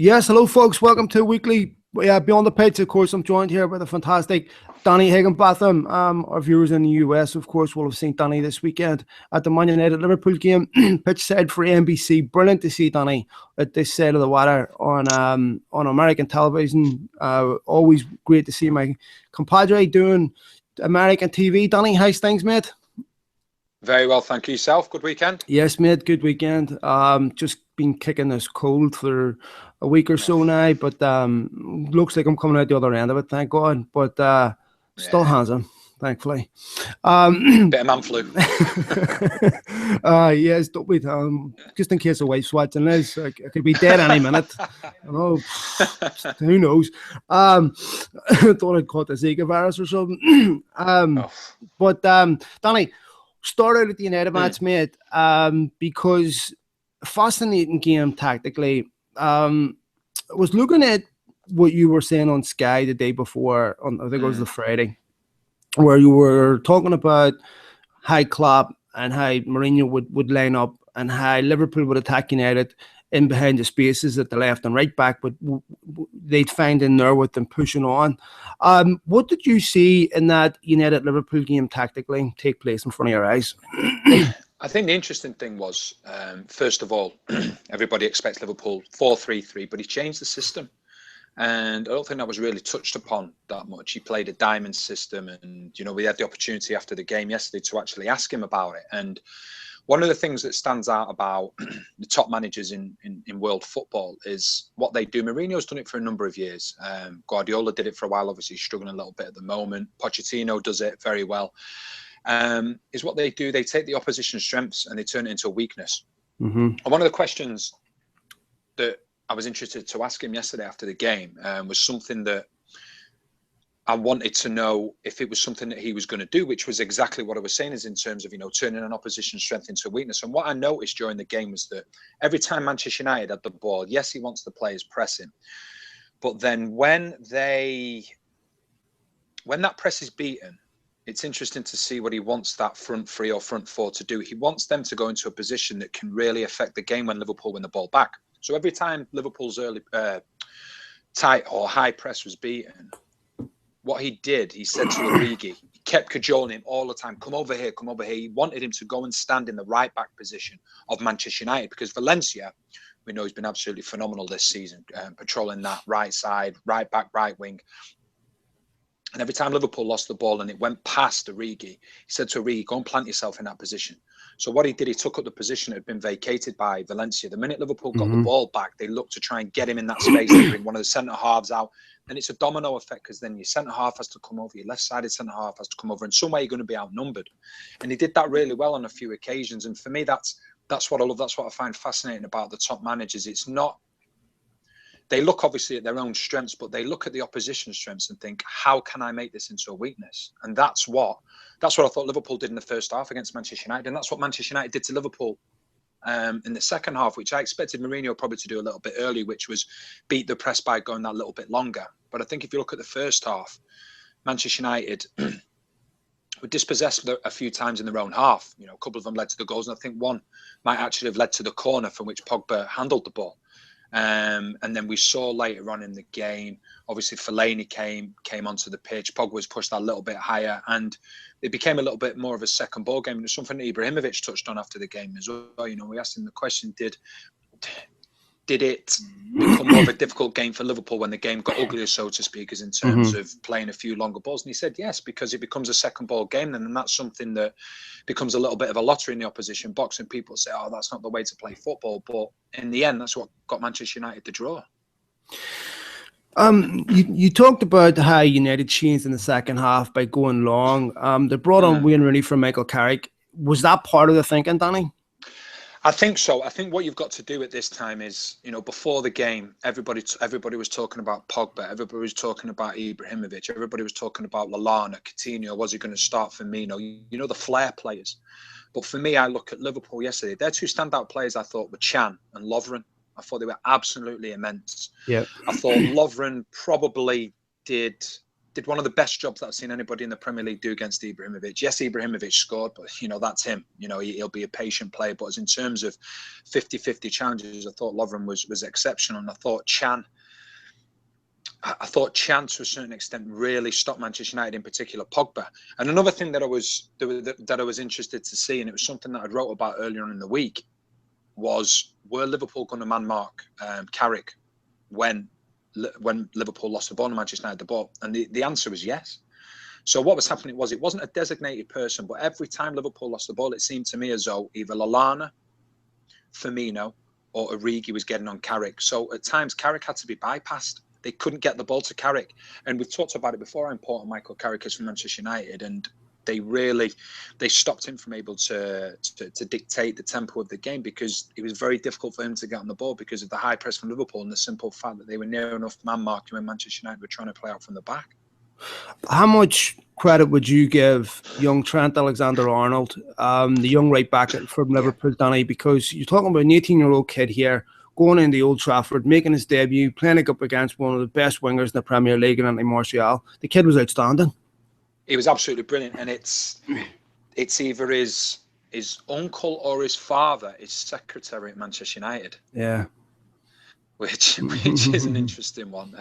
Yes, hello folks, welcome to weekly Beyond the Pitch. Of course, I'm joined here by the fantastic Danny Higginbotham. Our viewers in the US, of course, will have seen Danny this weekend at the Man United Liverpool game, pitch side for NBC. Brilliant to see Danny at this side of the water on American television. Always great to see my compadre doing American TV. Danny, how's things, mate? Very well, thank you. Yourself? Good weekend? Yes, mate, good weekend. Just been kicking this cold for a week or so now, but looks like I'm coming out the other end of it, thank God. But still handsome, thankfully. Bit of man flu. Yes, don't be just in case the wife's watching this. I could be dead any minute. You know, who knows? Thought I'd caught the Zika virus or something. But Danny, start out at the United match, mate, because fascinating game tactically. I was looking at what you were saying on Sky the day before, I think it was the Friday, where you were talking about how Klopp and how Mourinho would line up and how Liverpool would attack United in behind the spaces at the left and right back, but they'd find in there with them pushing on. What did you see in that United-Liverpool game tactically take place in front of your eyes? I think the interesting thing was, first of all, everybody expects Liverpool 4-3-3, but he changed the system. And I don't think that was really touched upon that much. He played a diamond system, and, you know, we had the opportunity after the game yesterday to actually ask him about it. And one of the things that stands out about the top managers in world football is what they do. Mourinho's done it for a number of years. Guardiola did it for a while, obviously struggling a little bit at the moment. Pochettino does it very well. Is what they do. They take the opposition's strengths and they turn it into a weakness. And one of the questions that I was interested to ask him yesterday after the game was something that I wanted to know if it was something that he was going to do, which was exactly what I was saying, is in terms of, you know, turning an opposition's strength into a weakness. And what I noticed during the game was that every time Manchester United had the ball, yes, he wants the players pressing, but then when that press is beaten, it's interesting to see what he wants that front three or front four to do. He wants them to go into a position that can really affect the game when Liverpool win the ball back. So every time Liverpool's early tight or high press was beaten, what he did, he said to Origi, he kept cajoling him all the time, come over here, come over here. He wanted him to go and stand in the right back position of Manchester United, because Valencia, we know, he's been absolutely phenomenal this season, patrolling that right side, right back, right wing. And every time Liverpool lost the ball and it went past Origi, he said to Origi, go and plant yourself in that position. So what he did, he took up the position that had been vacated by Valencia. The minute Liverpool got the ball back, they looked to try and get him in that space. They bring one of the centre-halves out. And it's a domino effect, because then your centre-half has to come over, your left-sided centre-half has to come over, and somewhere you're going to be outnumbered. And he did that really well on a few occasions. And for me, that's what I love. That's what I find fascinating about the top managers. It's not, they look obviously at their own strengths, but they look at the opposition's strengths and think, how can I make this into a weakness? And that's what I thought Liverpool did in the first half against Manchester United. And that's what Manchester United did to Liverpool in the second half, which I expected Mourinho probably to do a little bit early, which was beat the press by going that little bit longer. But I think if you look at the first half, Manchester United were dispossessed a few times in their own half. You know, a couple of them led to the goals, and I think one might actually have led to the corner from which Pogba handled the ball. And then we saw later on in the game, obviously Fellaini came onto the pitch. Pogba was pushed that little bit higher, and it became a little bit more of a second ball game. And it's something that Ibrahimovic touched on after the game as well. You know, we asked him the question, did it become more of a difficult game for Liverpool when the game got uglier, so to speak, as in terms of playing a few longer balls? And he said yes, because it becomes a second ball game then, and that's something that becomes a little bit of a lottery in the opposition box, and people say, oh, that's not the way to play football. But in the end, that's what got Manchester United the draw. You talked about how United changed in the second half by going long. They brought on Wayne Rooney from Michael Carrick. Was that part of the thinking, Danny? I think so. I think what you've got to do at this time is, you know, before the game, everybody was talking about Pogba, everybody was talking about Ibrahimovic, everybody was talking about Lallana, Coutinho, was he going to start Firmino? You know, the flair players. But for me, I look at Liverpool yesterday. Their two standout players, I thought, were Chan and Lovren. I thought they were absolutely immense. Yeah. I thought Lovren probably did did one of the best jobs that I've seen anybody in the Premier League do against Ibrahimovic. Yes, Ibrahimovic scored, but, that's him. He'll be a patient player. But as in terms of 50-50 challenges, I thought Lovren was exceptional. And I thought Chan to a certain extent really stopped Manchester United, in particular Pogba. And another thing that I was interested to see, and it was something that I wrote about earlier on in the week, was were Liverpool going to man mark Carrick when Liverpool lost the ball and Manchester United the ball? And the answer was yes. So what was happening was it wasn't a designated person, but every time Liverpool lost the ball, it seemed to me as though either Lallana, Firmino, or Origi was getting on Carrick. So at times Carrick had to be bypassed. They couldn't get the ball to Carrick. And we've talked about it before how important Michael Carrick is for Manchester United. And they stopped him from able to dictate the tempo of the game, because it was very difficult for him to get on the ball because of the high press from Liverpool and the simple fact that they were near enough man marking when Manchester United were trying to play out from the back. How much credit would you give young Trent Alexander-Arnold, the young right back from Liverpool, Danny? Because you're talking about an 18-year-old kid here going into Old Trafford, making his debut, playing up against one of the best wingers in the Premier League, Anthony Martial. The kid was outstanding. He was absolutely brilliant, and it's either his uncle or his father is secretary at Manchester United. Yeah, which is an interesting one.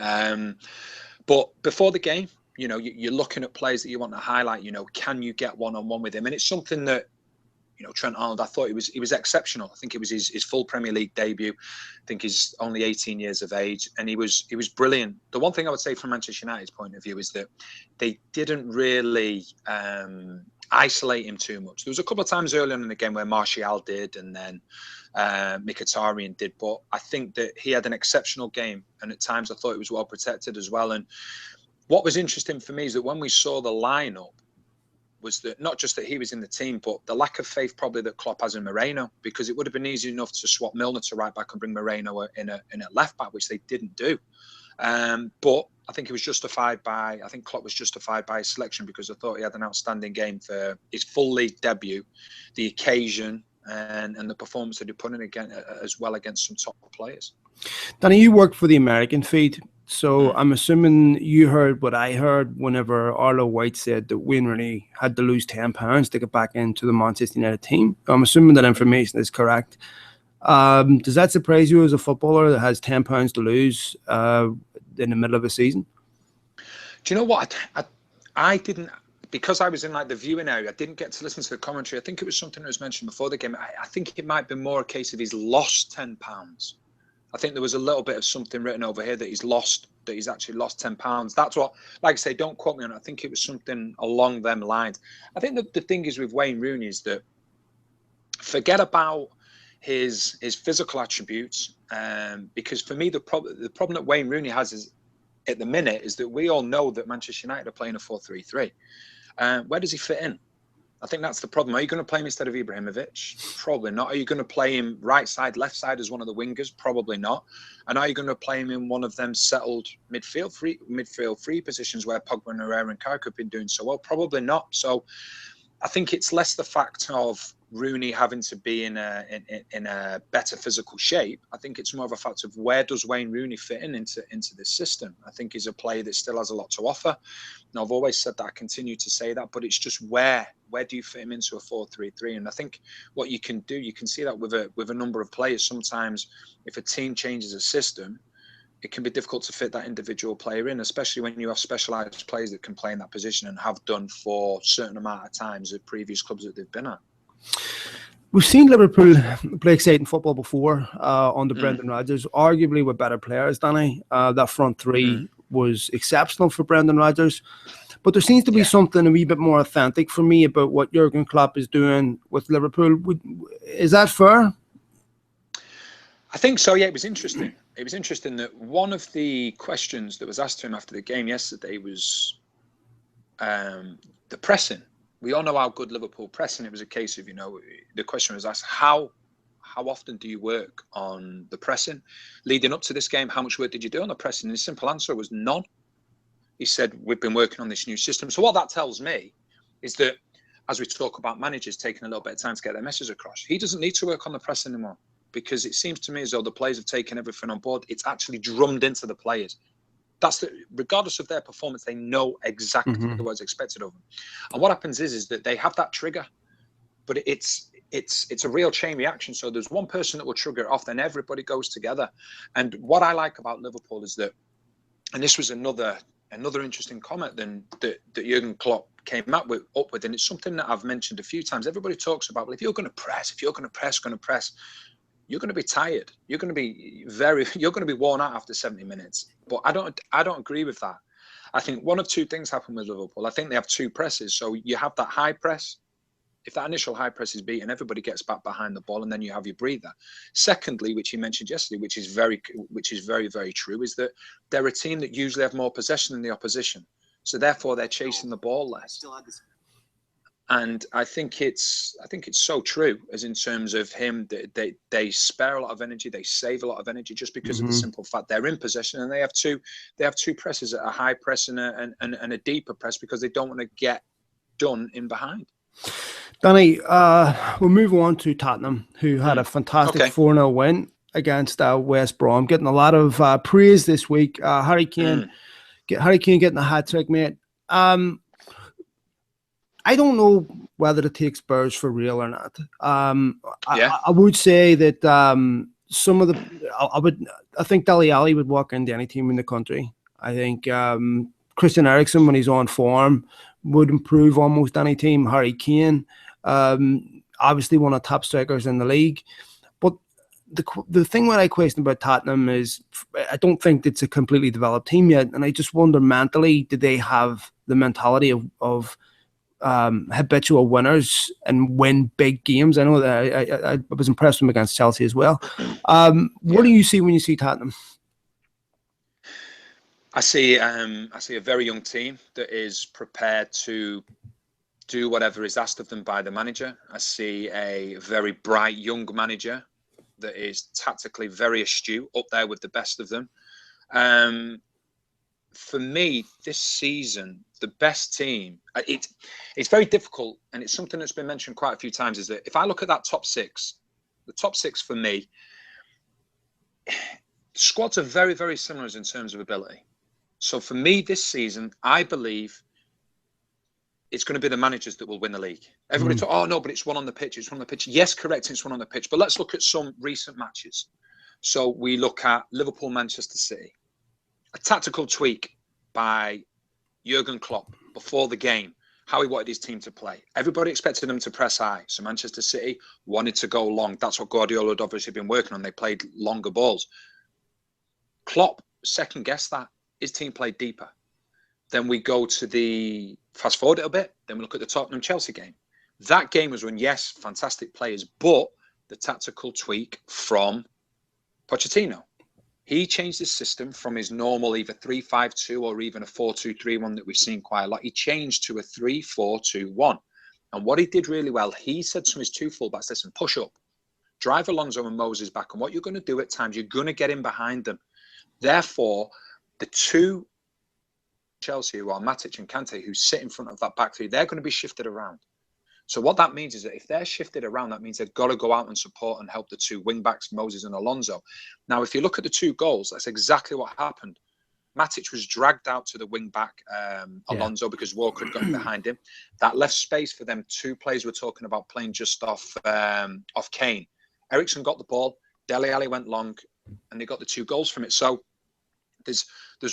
But before the game, you're looking at players that you want to highlight. Can you get one-on-one with him? And it's something that Trent Arnold, I thought he was exceptional. I think it was his full Premier League debut. I think he's only 18 years of age, and he was brilliant. The one thing I would say from Manchester United's point of view is that they didn't really isolate him too much. There was a couple of times early on in the game where Martial did, and then Mkhitaryan did, but I think that he had an exceptional game, and at times I thought he was well protected as well. And what was interesting for me is that when we saw the lineup, was that not just that he was in the team, but the lack of faith probably that Klopp has in Moreno, because it would have been easy enough to swap Milner to right back and bring Moreno in a left back, which they didn't do. But I think Klopp was justified by his selection, because I thought he had an outstanding game for his full league debut, the occasion, and the performance that he put in again as well against some top players. Danny, you worked for the American feed, so I'm assuming you heard what I heard whenever Arlo White said that Wayne Rooney had to lose £10 to get back into the Manchester United team. I'm assuming that information is correct. Does that surprise you as a footballer that has £10 to lose in the middle of a season? Do you know what? I didn't, because I was in the viewing area, I didn't get to listen to the commentary. I think it was something that was mentioned before the game. I think it might be more a case of he's lost £10. I think there was a little bit of something written over here that he's actually lost £10. That's what, like I say, don't quote me on it. I think it was something along them lines. I think that the thing is with Wayne Rooney is that forget about his physical attributes, because for me the problem that Wayne Rooney has is at the minute is that we all know that Manchester United are playing a 4-3-3. Where does he fit in? I think that's the problem. Are you going to play him instead of Ibrahimovic? Probably not. Are you going to play him right side, left side as one of the wingers? Probably not. And are you going to play him in one of them settled midfield free positions where Pogba and Herrera and Carrick have been doing so well? Probably not. So I think it's less the fact of Rooney having to be in a better physical shape. I think it's more of a fact of where does Wayne Rooney fit into this system. I think he's a player that still has a lot to offer. Now, I've always said that, I continue to say that, but it's just where do you fit him into a 4-3-3? And I think what you can do, you can see that with a number of players. Sometimes if a team changes a system, it can be difficult to fit that individual player in, especially when you have specialised players that can play in that position and have done for a certain amount of times at previous clubs that they've been at. We've seen Liverpool play exciting football before under Brendan Rodgers, arguably with better players, Danny. That front three was exceptional for Brendan Rodgers. But there seems to be something a wee bit more authentic for me about what Jurgen Klopp is doing with Liverpool. Is that fair? I think so, yeah. It was interesting. It was interesting that one of the questions that was asked to him after the game yesterday was the pressing. We all know how good Liverpool press, and it was a case of, the question was asked, how often do you work on the pressing? Leading up to this game, how much work did you do on the pressing? And his simple answer was none. He said, we've been working on this new system. So what that tells me is that as we talk about managers taking a little bit of time to get their message across, he doesn't need to work on the press anymore, because it seems to me as though the players have taken everything on board. It's actually drummed into the players. regardless of their performance, they know exactly what's expected of them. And what happens is that they have that trigger, but it's a real chain reaction. So there's one person that will trigger it off, then everybody goes together. And what I like about Liverpool is that, and this was another interesting comment that Jurgen Klopp came up with, and it's something that I've mentioned a few times. Everybody talks about, well, if you're going to press, you're going to be tired. You're going to be worn out after 70 minutes. But I don't agree with that. I think one of two things happen with Liverpool. I think they have two presses. So you have that high press. If that initial high press is beaten, everybody gets back behind the ball, and then you have your breather. Secondly, which you mentioned yesterday, which is very, very true, is that they're a team that usually have more possession than the opposition. So therefore, they're chasing the ball less. And I think it's so true, as in terms of him, they spare a lot of energy, they save a lot of energy just because of the simple fact they're in possession, and they have two presses, a high press and a deeper press, because they don't want to get done in behind. Danny, we'll move on to Tottenham, who had a fantastic 4-0 win against West Brom, getting a lot of praise this week. Harry Kane getting a hat-trick, mate. I don't know whether to take Spurs for real or not. I would say that some of the I think Dele Alli would walk into any team in the country. I think Christian Eriksen, when he's on form, would improve almost any team. Harry Kane, obviously one of the top strikers in the league. But the thing that I question about Tottenham is I don't think it's a completely developed team yet. And I just wonder, mentally, do they have the mentality of habitual winners and win big games? I know that I was impressed with them against Chelsea as well. What do you see when you see Tottenham? I see a very young team that is prepared to do whatever is asked of them by the manager. I see a very bright young manager that is tactically very astute, up there with the best of them. For me, this season, the best team, it's very difficult, and it's something that's been mentioned quite a few times, is that if I look at that top six, the top six for me, squads are very, very similar in terms of ability. So for me this season, I believe it's going to be the managers that will win the league. Everybody talk, oh no, but it's one on the pitch. It's one on the pitch. Yes, correct, it's one on the pitch. But let's look at some recent matches. So we look at Liverpool, Manchester City. A tactical tweak by Jurgen Klopp before the game, how he wanted his team to play. Everybody expected them to press high. So Manchester City wanted to go long. That's what Guardiola had obviously been working on. They played longer balls. Klopp second-guessed that. His team played deeper. Then we go to fast forward a little bit. Then we look at the Tottenham-Chelsea game. That game was when, yes, fantastic players, but the tactical tweak from Pochettino. He changed his system from his normal either 3-5-2 or even a 4-2-3-1 that we've seen quite a lot. He changed to a 3-4-2-1. And what he did really well, he said to his two fullbacks, listen, push up, drive Alonso and Moses back. And what you're going to do at times, you're going to get in behind them. Therefore, the two Chelsea, who are Matic and Kante, who sit in front of that back three, they're going to be shifted around. So what that means is that if they're shifted around, that means they've got to go out and support and help the two wing-backs, Moses and Alonso. Now, if you look at the two goals, that's exactly what happened. Matic was dragged out to the wing-back, Alonso, because Walker had gotten behind him. That left space for them. Two players we're talking about playing just off Kane. Eriksen got the ball, Dele Alli went long, and they got the two goals from it. So there's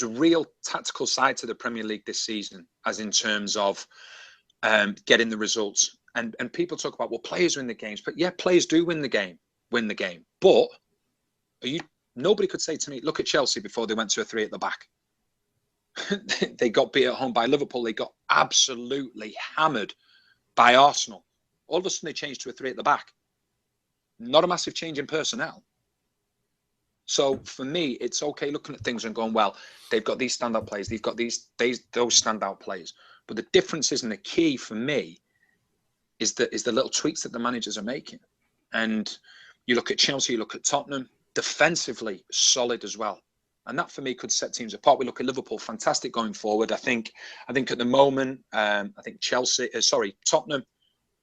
a real tactical side to the Premier League this season, as in terms of getting the results. And people talk about, well, players win the games, but yeah, players do win the game. But nobody could say to me, look at Chelsea before they went to a 3 at the back. They got beat at home by Liverpool. They got absolutely hammered by Arsenal. All of a sudden, they changed to a 3 at the back. Not a massive change in personnel. So for me, it's okay looking at things and going, well, they've got these standout players. They've got those standout players. But the difference is, and the key for me, is the little tweaks that the managers are making. And you look at Chelsea, you look at Tottenham, defensively solid as well. And that for me could set teams apart. We look at Liverpool, fantastic going forward. I think at the moment, Tottenham,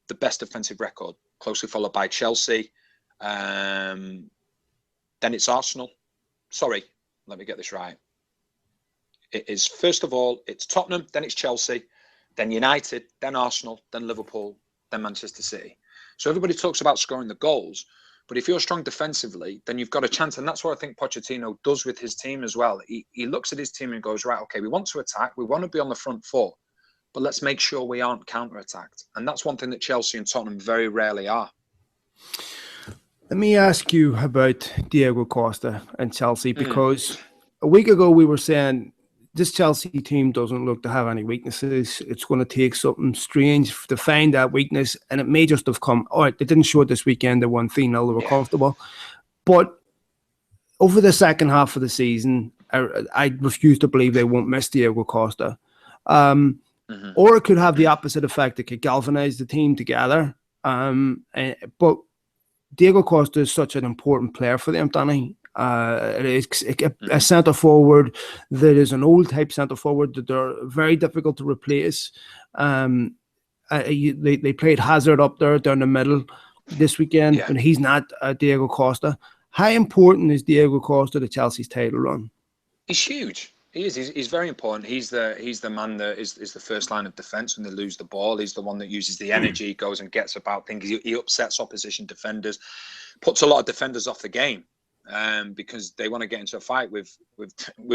the best defensive record, closely followed by Chelsea. Then it's Arsenal. Sorry, let me get this right. It is, first of all, it's Tottenham, then it's Chelsea, then United, then Arsenal, then Liverpool, then Manchester City. So everybody talks about scoring the goals, but if you're strong defensively, then you've got a chance. And that's what I think Pochettino does with his team as well. He looks at his team and goes, right, okay, we want to attack. We want to be on the front foot, but let's make sure we aren't counter-attacked. And that's one thing that Chelsea and Tottenham very rarely are. Let me ask you about Diego Costa and Chelsea, because a week ago we were saying this Chelsea team doesn't look to have any weaknesses. It's going to take something strange to find that weakness, and it may just have come. All right, they didn't show it this weekend. They won 3-0. They were comfortable. But over the second half of the season, I refuse to believe they won't miss Diego Costa. Or it could have the opposite effect. It could galvanize the team together. But Diego Costa is such an important player for them, Danny. It is a centre forward that is an old type centre forward that they're very difficult to replace. They played Hazard up there down the middle this weekend, and he's not Diego Costa. How important is Diego Costa to Chelsea's title run? He's huge. He is. He's very important. He's the man that is the first line of defence when they lose the ball. He's the one that uses the energy, goes and gets about things. He upsets opposition defenders, puts a lot of defenders off the game. Because they want to get into a fight with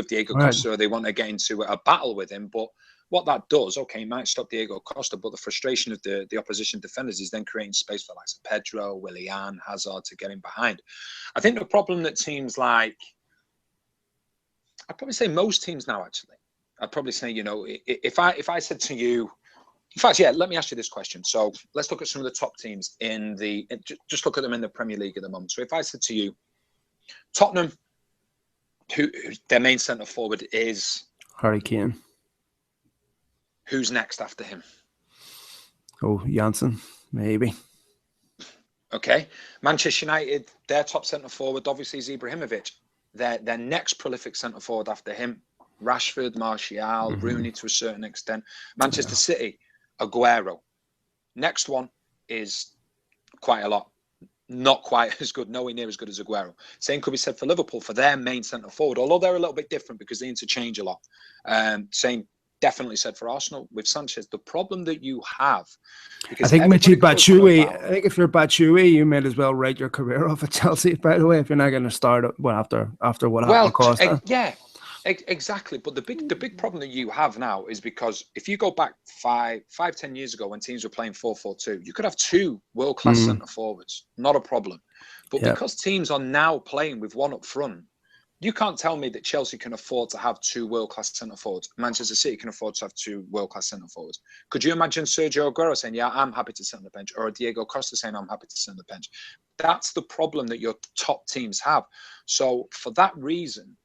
Diego Costa, or they want to get into a battle with him. But what that does, okay, might stop Diego Costa, but the frustration of the opposition defenders is then creating space for like Pedro, Willian, Hazard to get in behind. I think the problem that teams like, I'd probably say most teams now, actually, I'd probably say, you know, if I said to you, in fact, let me ask you this question. So let's look at some of the top teams just look at them in the Premier League at the moment. So if I said to you, Tottenham, who their main centre forward is Harry Kane. Who's next after him? Oh, Janssen, maybe. Okay. Manchester United, their top centre forward obviously is Ibrahimovic. Their next prolific centre forward after him, Rashford, Martial, Rooney to a certain extent. Manchester City, Aguero. Next one is quite a lot. Not quite as good, nowhere near as good as Aguero. Same could be said for Liverpool, for their main centre forward, although they're a little bit different because they interchange a lot. Same definitely said for Arsenal with Sanchez. The problem that you have, I think Michy Batshuayi, I think if you're Batshuayi, you might as well write your career off at Chelsea, by the way, if you're not going to start after what happened with Costa. Exactly. But the big problem that you have now is because if you go back 10 years ago when teams were playing 4-4-2, you could have two world-class centre forwards, not a problem. But because teams are now playing with one up front, you can't tell me that Chelsea can afford to have two world-class centre forwards. Manchester City can afford to have two world-class centre forwards. Could you imagine Sergio Aguero saying, "Yeah, I'm happy to sit on the bench," or Diego Costa saying, "I'm happy to sit on the bench"? That's the problem that your top teams have. So for that reason,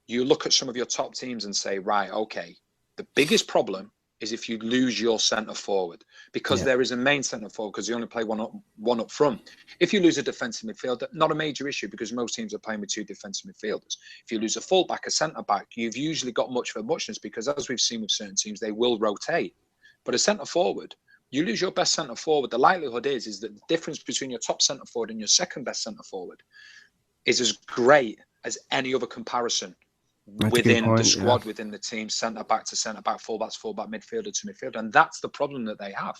you look at some of your top teams and say, right, okay, the biggest problem is if you lose your centre forward, because there is a main centre forward because you only play one up front. If you lose a defensive midfielder, not a major issue because most teams are playing with two defensive midfielders. If you lose a fullback, a centre back, you've usually got much for muchness because as we've seen with certain teams, they will rotate. But a centre forward, you lose your best centre forward, the likelihood is that the difference between your top centre forward and your second best centre forward is as great as any other comparison. Within the squad, within the team, centre back to centre back, fullback to fullback, midfielder to midfielder, and that's the problem that they have.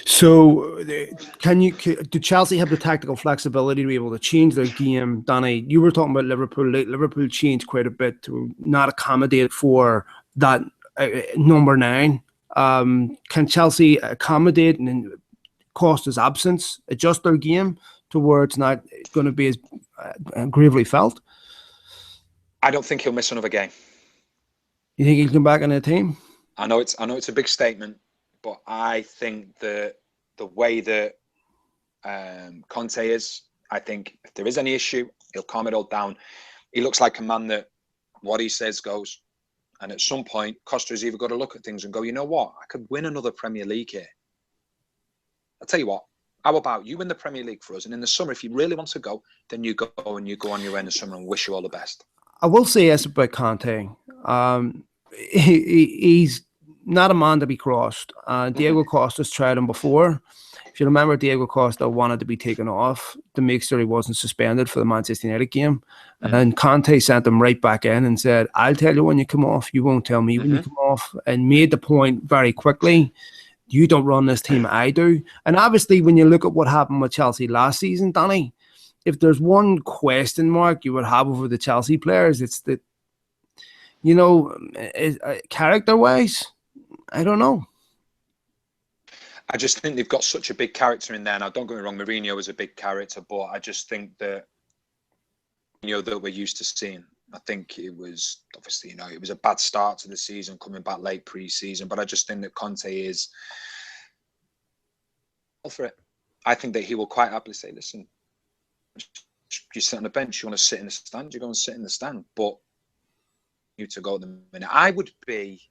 So, do Chelsea have the tactical flexibility to be able to change their game? Danny, you were talking about Liverpool. Liverpool changed quite a bit to not accommodate for that number 9. Can Chelsea accommodate in Costa's absence, adjust their game to where it's not going to be as gravely felt? I don't think he'll miss another game. You think he'll come back in the team? I know it's a big statement, but I think that the way that Conte is, I think if there is any issue, he'll calm it all down. He looks like a man that what he says goes. And at some point, Costa's either got to look at things and go, you know what? I could win another Premier League here. I'll tell you what. How about you win the Premier League for us? And in the summer, if you really want to go, then you go and you go on your end of summer and wish you all the best. I will say this about Conte. He's not a man to be crossed. Diego Costa's tried him before. if you remember, Diego Costa wanted to be taken off to make sure he wasn't suspended for the Manchester United game. And Conte sent him right back in and said, I'll tell you when you come off. You won't tell me when you come off. And made the point very quickly, you don't run this team, I do. And obviously, when you look at what happened with Chelsea last season, Danny, if there's one question mark you would have over the Chelsea players, it's that, you know, character-wise, I don't know. I just think they've got such a big character in there. Now, don't get me wrong, Mourinho is a big character, but I just think that, you know, that we're used to seeing. I think it was, obviously, you know, it was a bad start to the season, coming back late pre-season, but I just think that Conte is all for it. I think that he will quite happily say, listen, you sit on the bench, you want to sit in the stand, you go and sit in the stand, but you to go at the minute. I would be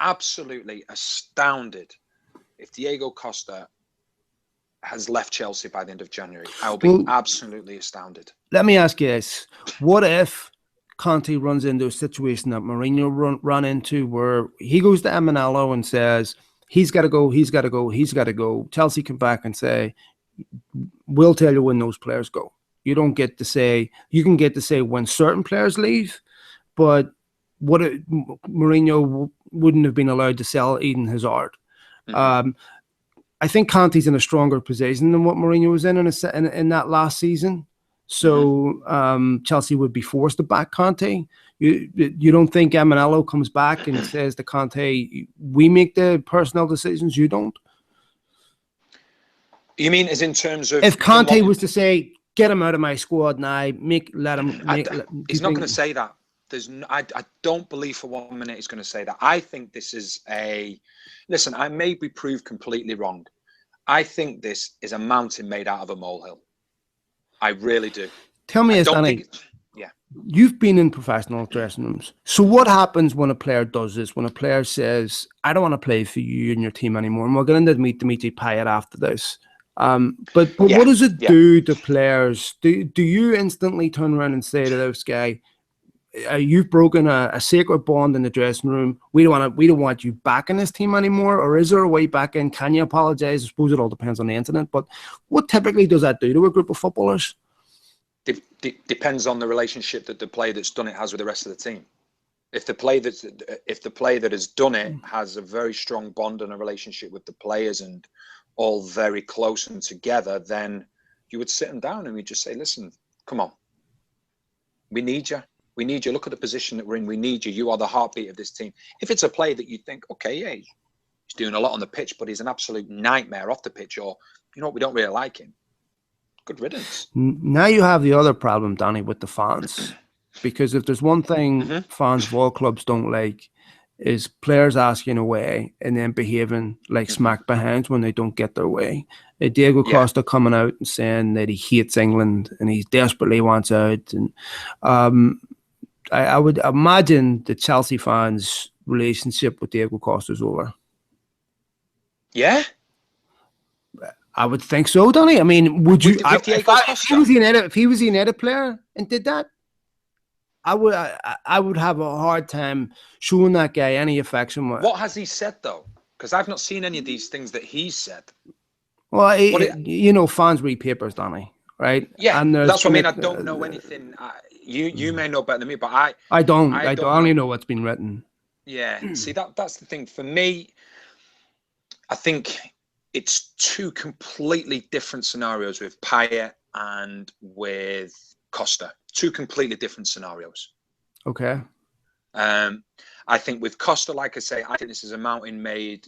absolutely astounded if Diego Costa has left Chelsea by the end of January. I will be absolutely astounded. Let me ask you this. What if Conte runs into a situation that Mourinho run into where he goes to Emanello and says, he's got to go, he's got to go, he's got to go. Chelsea come back and say, we'll tell you when those players go. You don't get to say, you can get to say when certain players leave, but Mourinho wouldn't have been allowed to sell Eden Hazard. I think Conte's in a stronger position than what Mourinho was in that last season. So Chelsea would be forced to back Conte. You don't think Emanello comes back and says to Conte, we make the personnel decisions, you don't? You mean as in terms of... If Conte was to say, get him out of my squad now, let him... he's not going to say that. I don't believe for 1 minute he's going to say that. I think this is a... Listen, I may be proved completely wrong. I think this is a mountain made out of a molehill. I really do. Tell me this, Danny. Yeah. You've been in professional dressing rooms. So what happens when a player does this? When a player says, I don't want to play for you and your team anymore, and we're going to meet Dimitri Payet after this. But what does it do to players? Do you instantly turn around and say to this guy, you've broken a sacred bond in the dressing room. We don't want you back in this team anymore? Or is there a way back in? Can you apologize? I suppose it all depends on the incident. But what typically does that do to a group of footballers? Depends on the relationship that the player that's done it has with the rest of the team. If the player that has done it has a very strong bond and a relationship with the players and all very close and together, then you would sit them down and we just say, listen, come on, we need you. We need you. Look at the position that we're in. We need you. You are the heartbeat of this team. If it's a player that you think, okay, yeah, he's doing a lot on the pitch, but he's an absolute nightmare off the pitch, or, you know what, we don't really like him. Good riddance. Now you have the other problem, Danny, with the fans. Because if there's one thing fans of all clubs don't like, is players asking away and then behaving like smack behinds when they don't get their way. Diego Costa coming out and saying that he hates England and he desperately wants out. And I would imagine the Chelsea fans' relationship with Diego Costa is over. Yeah? I would think so, Danny. I mean, would you... If he was a United player and did that, I would have a hard time showing that guy any affection. What has he said, though? Because I've not seen any of these things that he's said. Well, you know, fans read papers, Danny, right? Yeah, and that's what I mean. I don't know anything. You may know better than me, but I don't. I only know what's been written. Yeah, see, that's the thing. For me, I think it's two completely different scenarios with Payet and with Costa. Two completely different scenarios. Okay. I think with Costa, like I say, I think this is a mountain made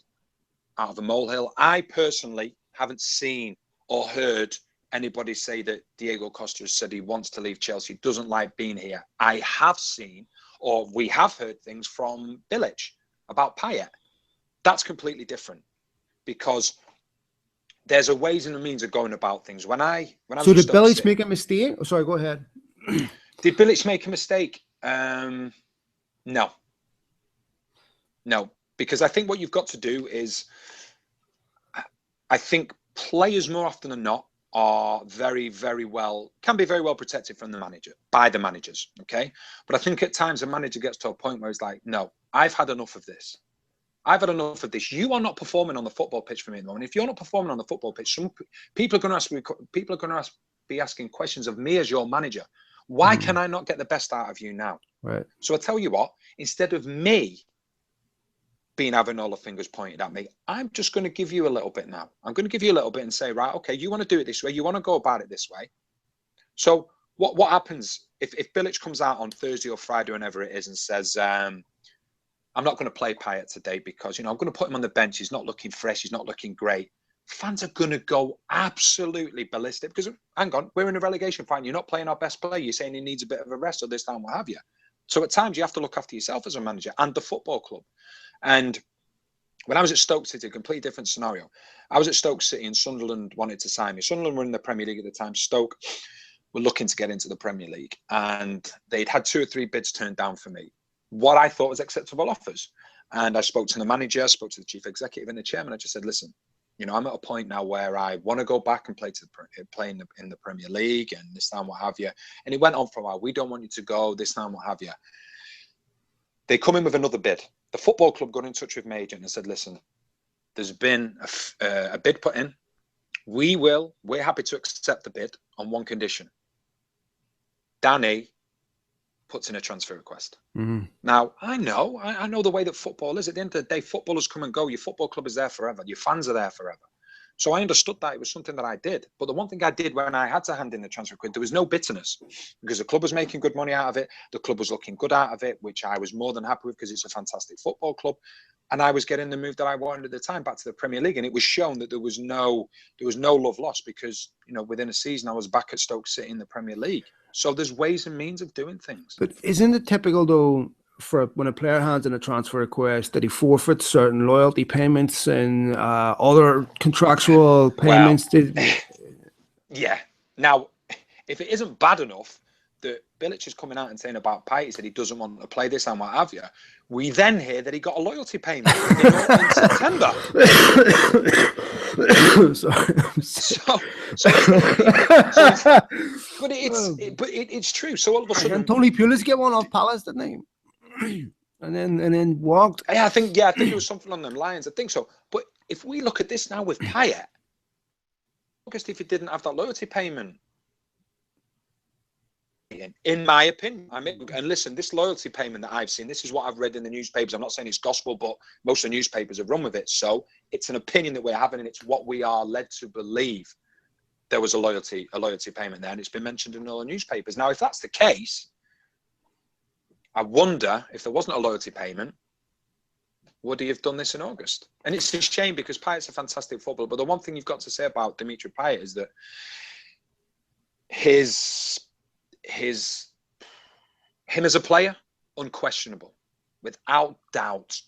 out of a molehill. I personally haven't seen or heard anybody say that Diego Costa has said he wants to leave Chelsea, doesn't like being here. I have seen, or we have heard things from Bilic about Payet. That's completely different because there's a ways and a means of going about things. When I so did Bilic make a mistake? Oh, sorry, go ahead. Did Bilic make a mistake? No, because I think what you've got to do is, I think players more often than not are can be very well protected from the manager, by the managers, okay? But I think at times a manager gets to a point where it's like, no, I've had enough of this. I've had enough of this. You are not performing on the football pitch for me at the moment. If you're not performing on the football pitch, some people are going to ask me. People are going to be asking questions of me as your manager. Why can I not get the best out of you now? Right. So I tell you what. Instead of me having all the fingers pointed at me, I'm just going to give you a little bit now. I'm going to give you a little bit and say, right, okay, you want to do it this way. You want to go about it this way. So what happens if Bilic comes out on Thursday or Friday, whenever it is, and says, I'm not going to play Payet today because, I'm going to put him on the bench. He's not looking fresh. He's not looking great. Fans are going to go absolutely ballistic because, hang on, we're in a relegation fight. You're not playing our best player. You're saying he needs a bit of a rest or this time, what have you. So at times you have to look after yourself as a manager and the football club. And when I was at Stoke City, a completely different scenario. I was at Stoke City and Sunderland wanted to sign me. Sunderland were in the Premier League at the time. Stoke were looking to get into the Premier League. And they'd had 2 or 3 bids turned down for me. What I thought was acceptable offers. And I spoke to the manager, I spoke to the chief executive and the chairman. I just said, listen, I'm at a point now where I want to go back and play in the Premier League and this time, what have you. And it went on for a while. We don't want you to go this time, what have you. They come in with another bid. The football club got in touch with my agent and said, listen, there's been a bid put in. We're happy to accept the bid on one condition. Danny puts in a transfer request. Now, I know the way that football is. At the end of the day, footballers come and go. Your football club is there forever. Your fans are there forever. So I understood that it was something that I did. But the one thing I did when I had to hand in the transfer request, there was no bitterness because the club was making good money out of it. The club was looking good out of it, which I was more than happy with because it's a fantastic football club. And I was getting the move that I wanted at the time back to the Premier League. And it was shown that there was no love lost because, within a season, I was back at Stoke City in the Premier League. So there's ways and means of doing things. But isn't it typical, though, for when a player hands in a transfer request that he forfeits certain loyalty payments and other contractual payments? Yeah. Now, if it isn't bad enough that Bilic is coming out and saying about Payet, he said he doesn't want to play this and what have you, we then hear that he got a loyalty payment in September. But it's true. So all of a sudden, and Tony Pulis get one off Palace, didn't he? and then walked. I think there was something on them lines. I think so. But if we look at this now with Payet, August, if he didn't have that loyalty payment, in my opinion, and listen, this loyalty payment that I've seen, this is what I've read in the newspapers. I'm not saying it's gospel, but most of the newspapers have run with it. So it's an opinion that we're having, and it's what we are led to believe. There was a loyalty payment there, and it's been mentioned in all the newspapers. Now, if that's the case, I wonder if there wasn't a loyalty payment, would he have done this in August? And it's a shame because Payet's a fantastic footballer. But the one thing you've got to say about Dimitri Payet is that him as a player, unquestionable, without doubt,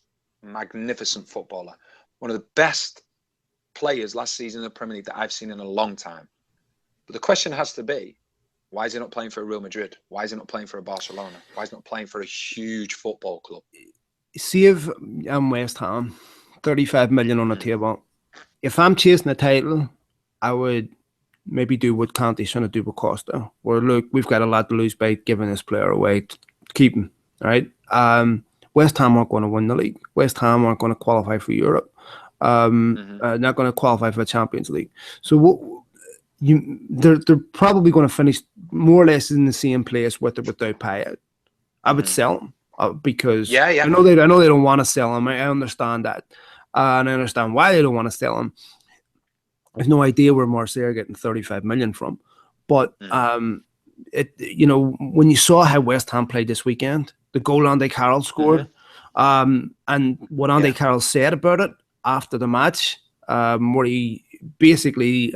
magnificent footballer, one of the best players last season in the Premier League that I've seen in a long time. But the question has to be, why is he not playing for Real Madrid? Why is he not playing for a Barcelona? Why is he not playing for a huge football club? See if I'm West Ham, 35 million on the table. If I'm chasing a title, I would maybe do what Conte's trying to do with Costa. Where, look, we've got a lot to lose by giving this player away to keep him, right? West Ham aren't going to win the league. West Ham aren't going to qualify for Europe. Not going to qualify for the Champions League. So they're probably going to finish more or less in the same place with or without Payet. I would sell him because I know they don't want to sell him. I understand that, and I understand why they don't want to sell him. I've no idea where Marseille are getting 35 million from, but when you saw how West Ham played this weekend, the goal Andy Carroll scored, and what Andy Carroll said about it after the match, where he basically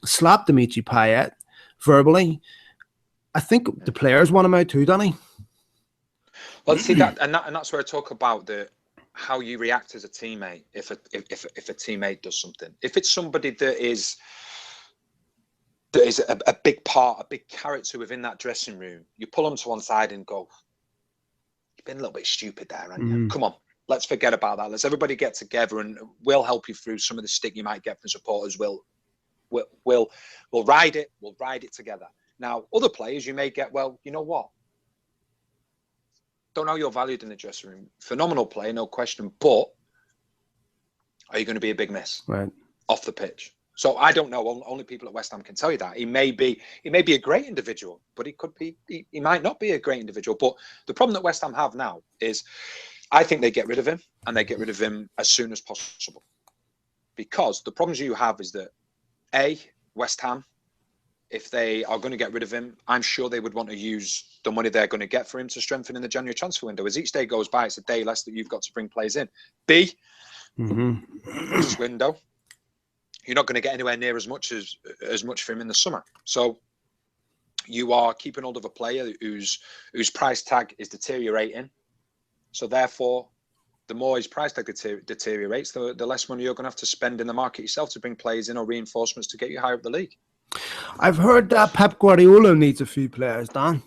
slapped Dimitri Payet verbally. I think the players want him out too, Danny. Well, see that, and that's where I talk about how you react as a teammate if a teammate does something. If it's somebody that is a big part, a big character within that dressing room, you pull them to one side and go, "You've been a little bit stupid there, haven't you? Come on, let's forget about that. Let's everybody get together, and we'll help you through some of the stick you might get from supporters. We'll ride it. We'll ride it together." Now, other players, you may get, well, you know what? Don't know you're valued in the dressing room. Phenomenal player, no question. But are you going to be a big miss right off the pitch? So I don't know. Only people at West Ham can tell you that. He may be a great individual, but he might not be a great individual. But the problem that West Ham have now is, I think they get rid of him, and they get rid of him as soon as possible. Because the problems you have is that, West Ham, if they are going to get rid of him, I'm sure they would want to use the money they're going to get for him to strengthen in the January transfer window. As each day goes by, it's a day less that you've got to bring players in. This window, you're not going to get anywhere near as much for him in the summer. So you are keeping hold of a player whose price tag is deteriorating. So therefore, the more his price tag deteriorates, the less money you're going to have to spend in the market yourself to bring players in or reinforcements to get you higher up the league. I've heard that Pep Guardiola needs a few players, Dan.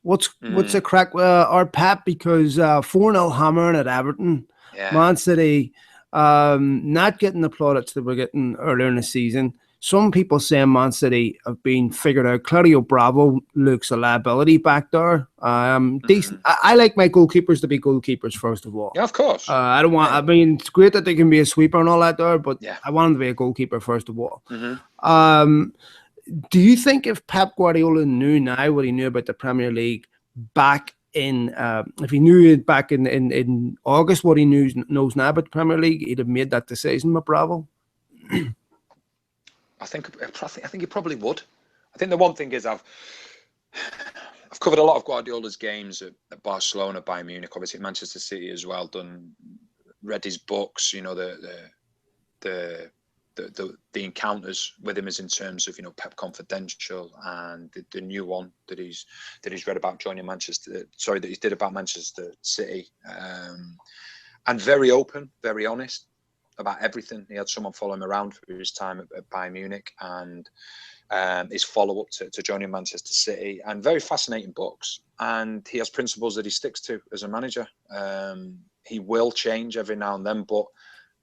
What's the crack with our Pep? Because 4-0 hammering at Everton, Man City, not getting the plaudits that we're getting earlier in the season. Some people saying Man City have been figured out. Claudio Bravo looks a liability back there. Decent. I like my goalkeepers to be goalkeepers first of all. Yeah, of course. I don't want. I mean, it's great that they can be a sweeper and all that there, but I want them to be a goalkeeper first of all. Do you think if Pep Guardiola knew now what he knew about the Premier League back in, if he knew it back in August what he knows now about the Premier League, he'd have made that decision with Bravo? I think he probably would. I think the one thing is I've covered a lot of Guardiola's games at Barcelona, Bayern Munich, obviously at Manchester City as well. Read his books. You know, the encounters with him is in terms of, you know, Pep Confidential and the new one that he's read about joining Manchester. Sorry, that he did about Manchester City, and very open, very honest about everything. He had someone follow him around for his time at Bayern Munich and his follow-up to joining Manchester City, and very fascinating books. And he has principles that he sticks to as a manager. He will change every now and then, but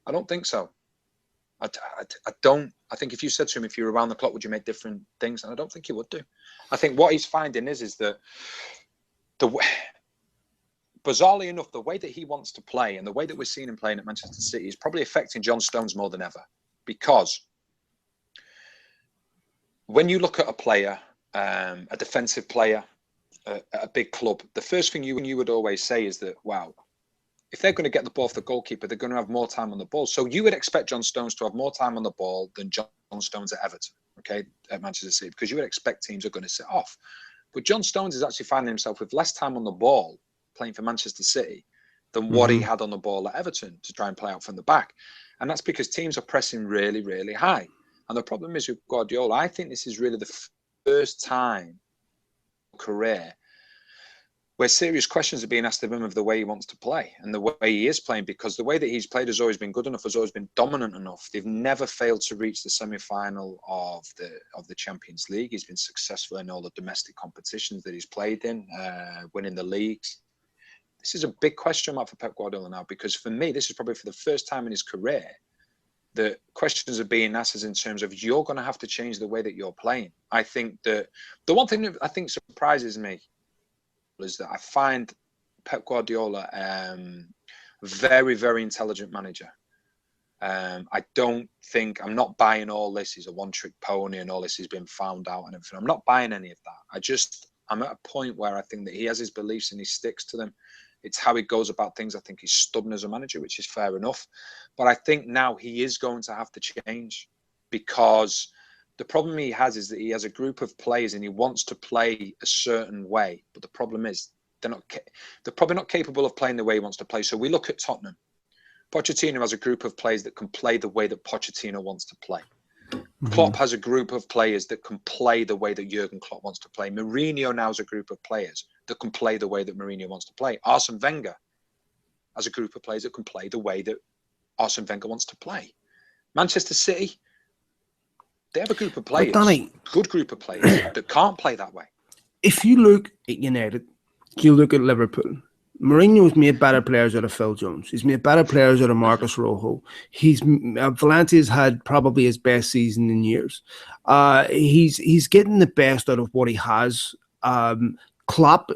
I don't think so. I don't. I think if you said to him, if you were around the clock, would you make different things? And I don't think he would do. I think what he's finding is that bizarrely enough, the way that he wants to play and the way that we're seeing him playing at Manchester City is probably affecting John Stones more than ever. Because when you look at a player, a defensive player, at a big club, the first thing you would always say is that, wow, if they're going to get the ball off the goalkeeper, they're going to have more time on the ball. So you would expect John Stones to have more time on the ball than John Stones at Everton, okay, at Manchester City, because you would expect teams are going to sit off. But John Stones is actually finding himself with less time on the ball playing for Manchester City than what he had on the ball at Everton to try and play out from the back. And that's because teams are pressing really, really high. And the problem is with Guardiola, I think this is really the first time in his career where serious questions are being asked of him of the way he wants to play and the way he is playing, because the way that he's played has always been good enough, has always been dominant enough. They've never failed to reach the semi-final of the Champions League. He's been successful in all the domestic competitions that he's played in, winning the leagues. This is a big question mark for Pep Guardiola now, because for me, this is probably for the first time in his career that questions are being asked in terms of, you're going to have to change the way that you're playing. I think that the one thing that I think surprises me is that I find Pep Guardiola very, very intelligent manager. I'm not buying all this. He's a one-trick pony and all this has been found out and everything. I'm not buying any of that. I'm at a point where I think that he has his beliefs and he sticks to them. It's how he goes about things. I think he's stubborn as a manager, which is fair enough. But I think now he is going to have to change, because the problem he has is that he has a group of players and he wants to play a certain way. But the problem is they're probably not capable of playing the way he wants to play. So we look at Tottenham. Pochettino has a group of players that can play the way that Pochettino wants to play. Klopp has a group of players that can play the way that Jurgen Klopp wants to play. Mourinho now has a group of players that can play the way that Mourinho wants to play. Arsene Wenger has a group of players that can play the way that Arsene Wenger wants to play. Manchester City, they have a group of players, Danny, good group of players that can't play that way. If you look at United, you look at Liverpool, Mourinho's made better players out of Phil Jones. He's made better players out of Marcus Rojo. Valencia's had probably his best season in years. He's getting the best out of what he has. Klopp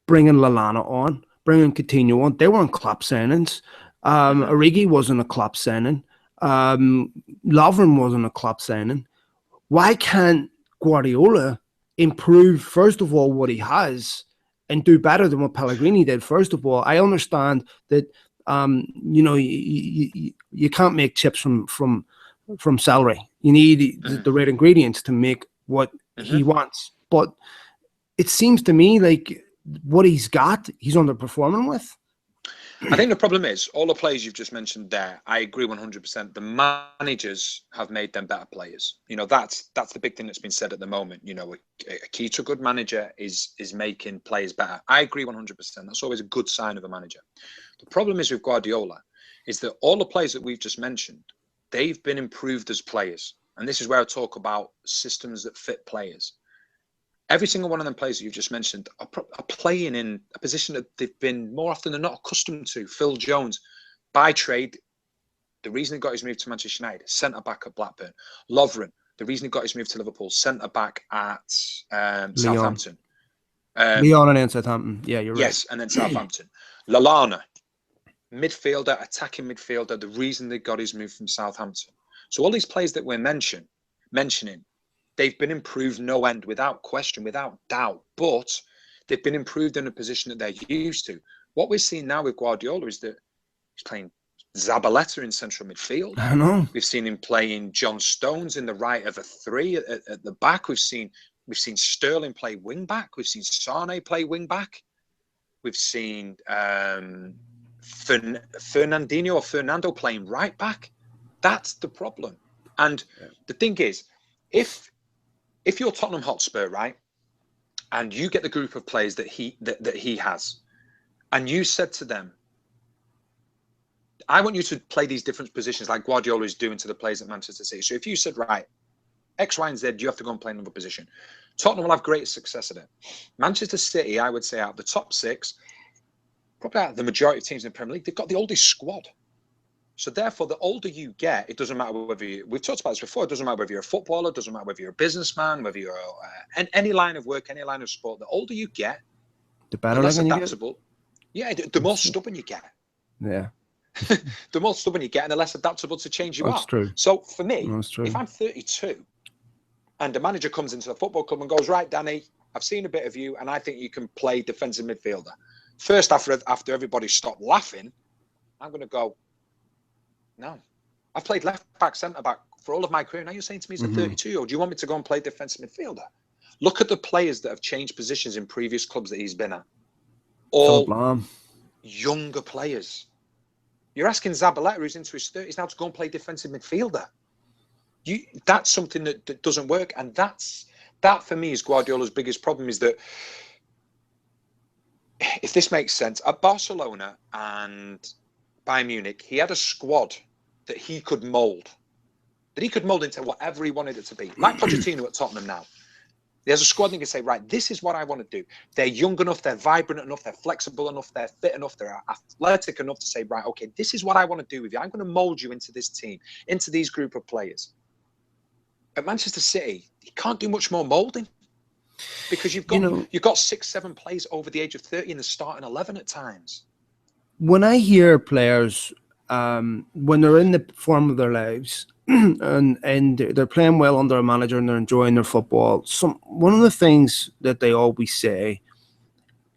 bringing Lallana on, bringing Coutinho on. They weren't Klopp signings. Origi wasn't a club signing. Lovren wasn't a club signing. Why can't Guardiola improve, first of all, what he has and do better than what Pellegrini did? First of all, I understand that you can't make chips from celery. You need the right ingredients to make what he wants. But it seems to me like what he's got, he's underperforming with. I think the problem is all the players you've just mentioned there. I agree 100%. The managers have made them better players. That's the big thing that's been said at the moment. A key to a good manager is making players better. I agree 100%. That's always a good sign of a manager. The problem is with Guardiola is that all the players that we've just mentioned, they've been improved as players. And this is where I talk about systems that fit players. Every single one of them players that you've just mentioned are playing in a position that they've been more often than not accustomed to. Phil Jones, by trade, the reason he got his move to Manchester United, centre-back at Blackburn. Lovren, the reason he got his move to Liverpool, centre-back at Southampton. Lyon and then Southampton. Yeah, you're right. Yes, and then Southampton. Lallana, midfielder, attacking midfielder, the reason they got his move from Southampton. So all these players that we're mentioning, they've been improved no end, without question, without doubt. But they've been improved in a position that they're used to. What we're seeing now with Guardiola is that he's playing Zabaleta in central midfield. I know. We've seen him playing John Stones in the right of a three at the back. We've seen Sterling play wing back. We've seen Sane play wing back. We've seen Fernando playing right back. That's the problem. And the thing is, if you're Tottenham Hotspur, right, and you get the group of players that he has, and you said to them, I want you to play these different positions like Guardiola is doing to the players at Manchester City. So if you said, right, X, Y, and Z, you have to go and play another position. Tottenham will have great success at it. Manchester City, I would say, out of the top six, probably out of the majority of teams in the Premier League, they've got the oldest squad. So therefore, the older you get, it doesn't matter whether we've talked about this before, it doesn't matter whether you're a footballer, it doesn't matter whether you're a businessman, whether you're any line of work, any line of sport, the older you get, the better, less adaptable. Yeah, the more stubborn you get. Yeah. The more stubborn you get and the less adaptable to change you are. That's true. So for me, if I'm 32 and the manager comes into the football club and goes, right, Danny, I've seen a bit of you and I think you can play defensive midfielder. First, after everybody stopped laughing, I'm going to go, no. I've played left back, centre back for all of my career. Now you're saying to me he's a 32-year-old. Do you want me to go and play defensive midfielder? Look at the players that have changed positions in previous clubs that he's been at. All younger players. You're asking Zabaleta, who's into his 30s now, to go and play defensive midfielder. That's something that doesn't work. And that for me is Guardiola's biggest problem, is that, if this makes sense, at Barcelona and Bayern Munich, he had a squad that he could mould. That he could mould into whatever he wanted it to be. Like Pochettino at Tottenham now. He has a squad and he can say, right, this is what I want to do. They're young enough, they're vibrant enough, they're flexible enough, they're fit enough, they're athletic enough to say, right, okay, this is what I want to do with you. I'm going to mould you into this team, into these group of players. At Manchester City, you can't do much more moulding. Because you've got 6, 7 players over the age of 30 in the starting 11 at times. When I hear players, when they're in the form of their lives and they're playing well under a manager and they're enjoying their football, one of the things that they always say,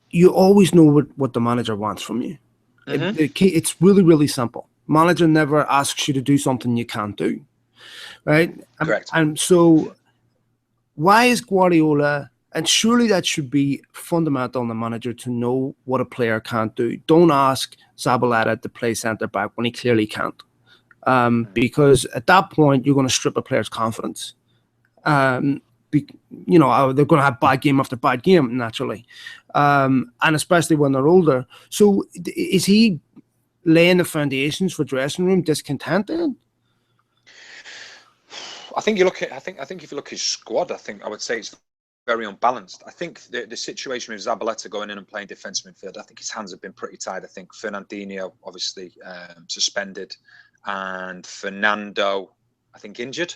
you always know what the manager wants from you. It's really, really simple. Manager never asks you to do something you can't do, right? Correct. And so why is Guardiola, and surely that should be fundamental on the manager to know what a player can't do. Don't ask Zabaleta to play centre-back when he clearly can't. Because at that point, you're going to strip a player's confidence. They're going to have bad game after bad game, naturally. And especially when they're older. So is he laying the foundations for dressing room discontent then? I think if you look at his squad, I would say it's very unbalanced. I think the situation with Zabaleta going in and playing defensive midfield, I think his hands have been pretty tied. I think Fernandinho obviously suspended, and Fernando, I think, injured.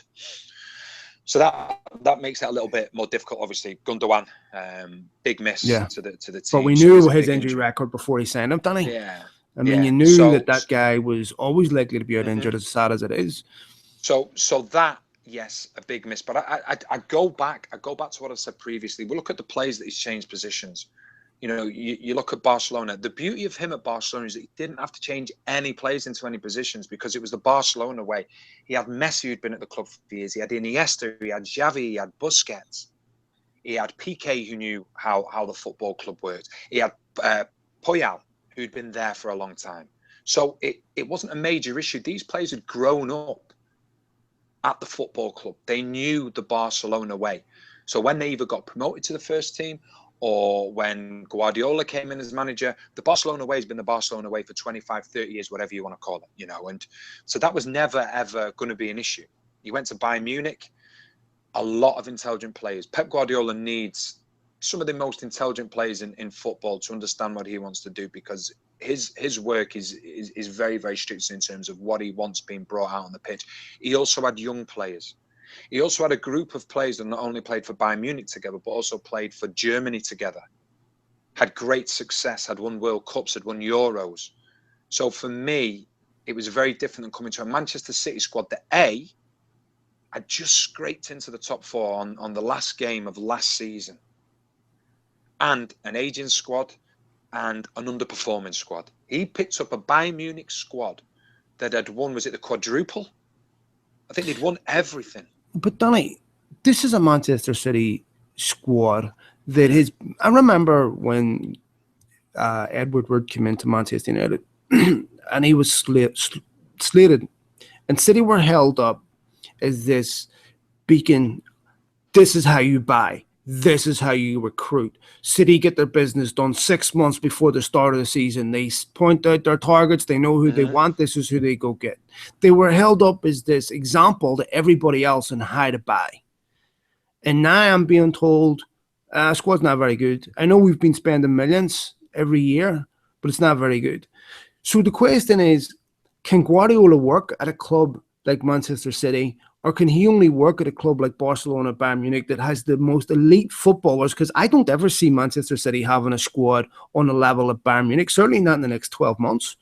So that makes it a little bit more difficult. Obviously, Gundogan, big miss to the team. But we knew his injury record before he signed him, didn't he? Yeah. I mean, you knew that guy was always likely to be out injured, as sad as it is. So that, yes, a big miss. But I go back to what I said previously. We look at the players that he's changed positions. You know, you look at Barcelona. The beauty of him at Barcelona is that he didn't have to change any players into any positions because it was the Barcelona way. He had Messi, who'd been at the club for years. He had Iniesta, he had Xavi, he had Busquets. He had Piqué, who knew how the football club worked. He had Payet, who'd been there for a long time. So it wasn't a major issue. These players had grown up at the football club. They knew the Barcelona way. So when they either got promoted to the first team or when Guardiola came in as manager, the Barcelona way has been the Barcelona way for 25, 30 years, whatever you want to call it, you know. And so that was never, ever going to be an issue. He went to Bayern Munich, a lot of intelligent players. Pep Guardiola needs some of the most intelligent players in football to understand what he wants to do, because his work is very, very strict in terms of what he wants being brought out on the pitch. He also had young players. He also had a group of players that not only played for Bayern Munich together, but also played for Germany together. Had great success, had won World Cups, had won Euros. So for me, it was very different than coming to a Manchester City squad that had just scraped into the top four on the last game of last season. And an aging squad and an underperforming squad. He picked up a Bayern Munich squad that had won, was it the quadruple? I think they'd won everything. But Donny, this is a Manchester City squad that is. I remember when Edward Wood came into Manchester United and he was slated, and City were held up as this beacon. This is how you buy. This is how you recruit. City get their business done 6 months before the start of the season. They point out their targets. They know who they want. This is who they go get. They were held up as this example to everybody else in how to buy. And now I'm being told, squad's not very good. I know we've been spending millions every year, but it's not very good. So the question is, can Guardiola work at a club like Manchester City, or can he only work at a club like Barcelona, Bayern Munich, that has the most elite footballers? Because I don't ever see Manchester City having a squad on the level of Bayern Munich, certainly not in the next 12 months.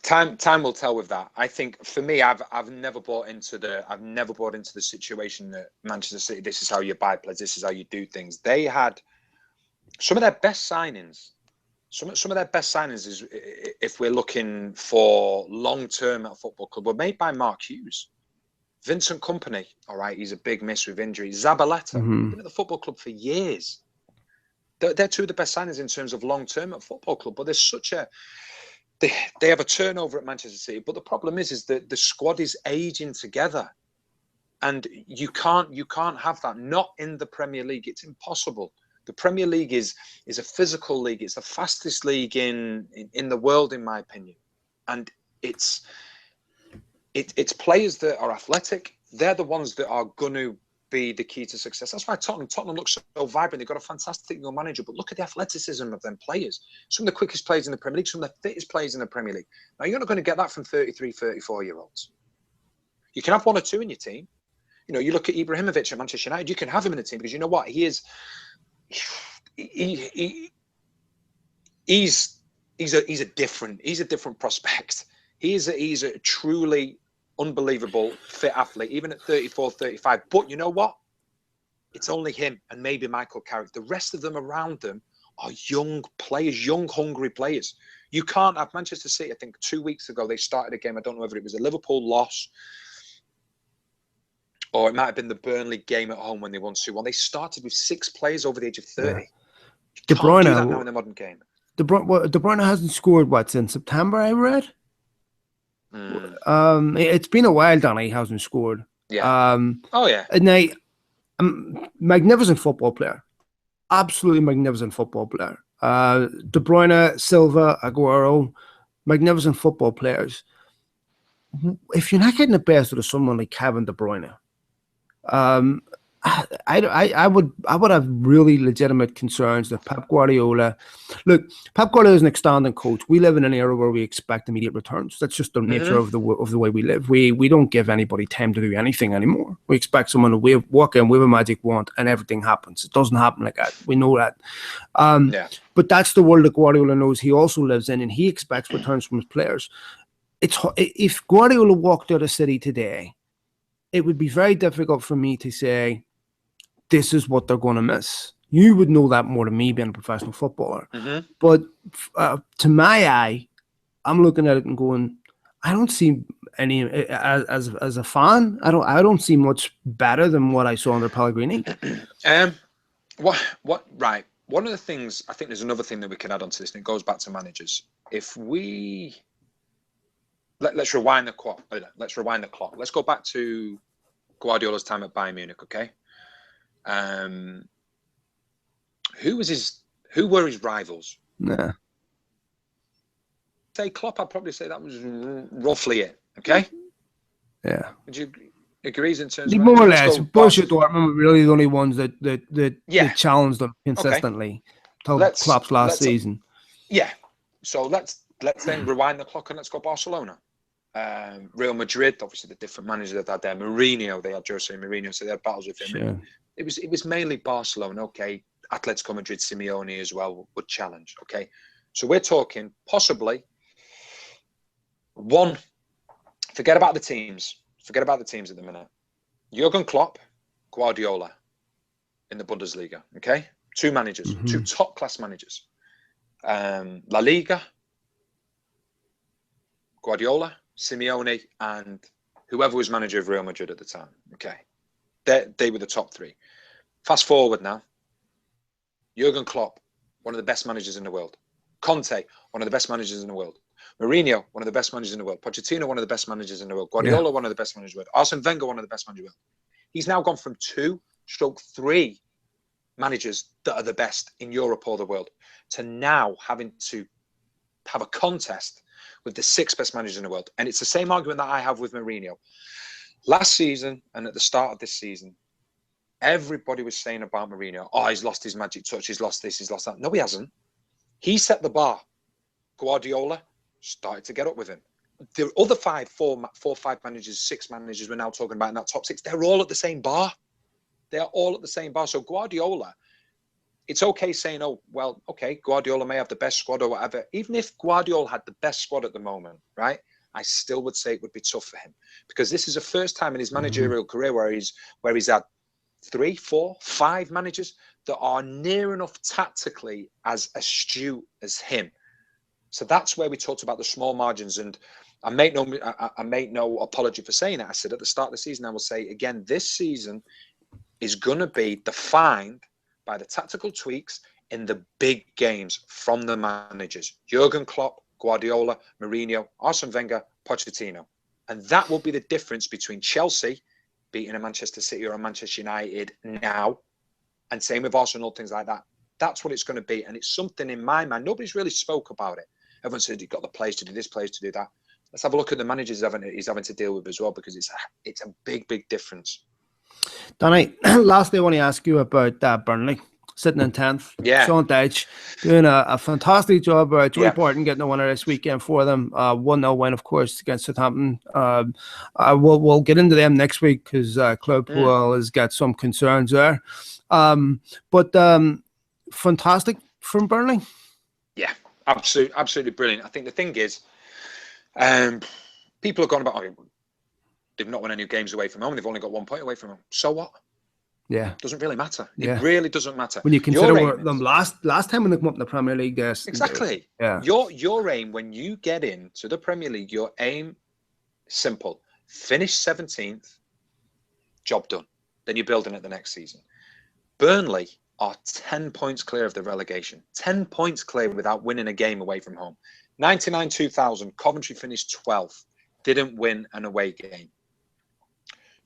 Time will tell with that. I think for me, I've never bought into the situation that Manchester City, this is how you buy players, this is how you do things. They had some of their best signings. Some of their best signings is, if we're looking for long-term at a football club, were made by Mark Hughes. Vincent Kompany, all right, he's a big miss with injury. Zabaleta, been at the football club for years. They're two of the best signings in terms of long-term at football club. But there's such a... They have a turnover at Manchester City. But the problem is that the squad is aging together. And you can't have that. Not in the Premier League. It's impossible. The Premier League is a physical league. It's the fastest league in the world, in my opinion. And it's players that are athletic. They're the ones that are going to be the key to success. That's why Tottenham looks so vibrant. They've got a fantastic young manager, but look at the athleticism of them players. Some of the quickest players in the Premier League, some of the fittest players in the Premier League. Now, you're not going to get that from 33, 34-year-olds. You can have one or two in your team. You know, you look at Ibrahimovic at Manchester United, you can have him in the team because you know what? He's a different prospect. He's a truly unbelievable fit athlete, even at 34, 35. But you know what? It's only him and maybe Michael Carrick. The rest of them around them are young players, young, hungry players. You can't have Manchester City. I think 2 weeks ago they started a game. I don't know whether it was a Liverpool loss or it might have been the Burnley game at home when they won 2-1. They started with 6 players over the age of 30. Yeah. De Bruyne, do that now in the modern game. De Bruyne hasn't scored, since September, I read? It's been a while, Danny, he hasn't scored. Yeah. Now, magnificent football player. Absolutely magnificent football player. De Bruyne, Silva, Aguero, magnificent football players. If you're not getting the best out of someone like Kevin De Bruyne, I would have really legitimate concerns that Pep Guardiola. Look, Pep Guardiola is an outstanding coach. We live in an era where we expect immediate returns. That's just the nature of the way we live. We don't give anybody time to do anything anymore. We expect someone to walk in, wave a magic wand, and everything happens. It doesn't happen like that. We know that. But that's the world that Guardiola knows he also lives in, and he expects returns from his players. If Guardiola walked out of City today, it would be very difficult for me to say, this is what they're going to miss. You would know that more than me, being a professional footballer. But to my eye, I'm looking at it and going, I don't see any, as a fan, I don't see much better than what I saw under Pellegrini. Right. One of the things, I think there's another thing that we can add onto this, and it goes back to managers. If we let's rewind the clock. Let's go back to Guardiola's time at Bayern Munich, okay? Who were his rivals? Nah. Say Klopp, I'd probably say that was roughly it, okay? Yeah. Would you agree in terms of more or less? Borussia Dortmund were really the only ones that challenged them consistently till Klopp's last season. Yeah. So let's then rewind the clock and let's go Barcelona. Real Madrid, obviously the different managers that had there. Mourinho, they had Jose Mourinho, so they had battles with him. Sure. It was mainly Barcelona, okay. Atletico Madrid, Simeone as well would challenge, okay. So we're talking possibly one. Forget about the teams at the minute. Jurgen Klopp, Guardiola in the Bundesliga, okay. Two managers, two top class managers. La Liga, Guardiola, Simeone, and whoever was manager of Real Madrid at the time. Okay, they were the top three. Fast forward now. Jurgen Klopp, one of the best managers in the world. Conte, one of the best managers in the world. Mourinho, one of the best managers in the world. Pochettino, one of the best managers in the world. Guardiola, one of the best managers in the world. Arsene Wenger, one of the best managers in the world. He's now gone from 2/3 managers that are the best in Europe or the world to now having to have a contest with the 6 best managers in the world. And it's the same argument that I have with Mourinho. Last season and at the start of this season, everybody was saying about Mourinho, oh, he's lost his magic touch, he's lost this, he's lost that. No, he hasn't. He set the bar. Guardiola started to get up with him. The other 5 managers, 6 managers we're now talking about in that top 6, they're all at the same bar. They're all at the same bar. So Guardiola, it's okay saying, oh, well, okay, Guardiola may have the best squad or whatever. Even if Guardiola had the best squad at the moment, right, I still would say it would be tough for him, because this is the first time in his managerial career where he's had 3, 4, 5 managers that are near enough tactically as astute as him. So that's where we talked about the small margins. And I make no apology for saying it. I said at the start of the season, I will say again, this season is going to be defined by the tactical tweaks in the big games from the managers. Jurgen Klopp, Guardiola, Mourinho, Arsene Wenger, Pochettino. And that will be the difference between Chelsea beating a Manchester City or a Manchester United now, and same with Arsenal, things like that. That's what it's going to be. And it's something in my mind, nobody's really spoke about it. Everyone said you've got the players to do this, players to do that. Let's have a look at the managers he's having to deal with as well, because it's a big difference. Danny, lastly, I want to ask you about Burnley sitting in 10th. Yeah. Sean Dyche doing a fantastic job. Joey Barton getting the winner this weekend for them. 1-0 win, of course, against Southampton. We'll get into them next week because Claude Puel has got some concerns there. But fantastic from Burnley. Yeah, absolutely brilliant. I think the thing is, people have gone about, they've not won any games away from home. They've only got 1 point away from home. So what? Yeah, doesn't really matter. It really doesn't matter when you consider them last time when they come up in the Premier League. Yes, exactly. Yeah, your aim when you get into the Premier League, your aim simple: finish 17th, job done. Then you're building it the next season. Burnley are 10 points clear of the relegation. 10 points clear without winning a game away from home. 99-2000, Coventry finished 12th, didn't win an away game.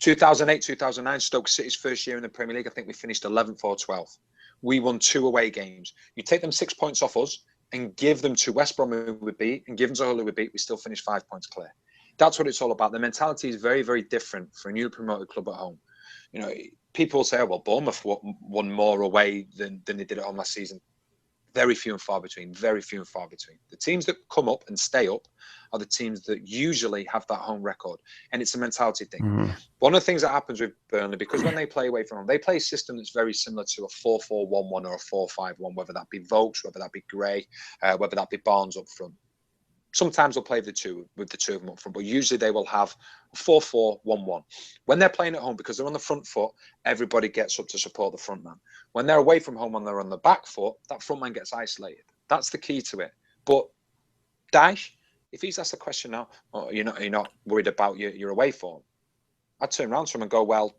2008-2009, Stoke City's first year in the Premier League, I think we finished 11th or 12th. We won 2 away games. You take them 6 points off us and give them to West Brom, who we beat, and give them to Hull, who we beat, we still finish 5 points clear. That's what it's all about. The mentality is very, very different for a newly promoted club at home. You know, people will say, oh, well, Bournemouth won more away than they did at home last season. Very few and far between. Very few and far between. The teams that come up and stay up are the teams that usually have that home record, and it's a mentality thing. One of the things that happens with Burnley, because when they play away from home, they play a system that's very similar to a 4-4-1-1 or a 4-5-1, whether that be Vokes, whether that be Gray, whether that be Barnes up front. Sometimes they'll play with the two of them up front, but usually they will have a 4-4-1-1. When they're playing at home, because they're on the front foot, everybody gets up to support the front man. When they're away from home, when they're on the back foot, that front man gets isolated. That's the key to it. But Dyche, if he's asked the question now, oh, you're not worried about your away form, I'd turn around to him and go, well,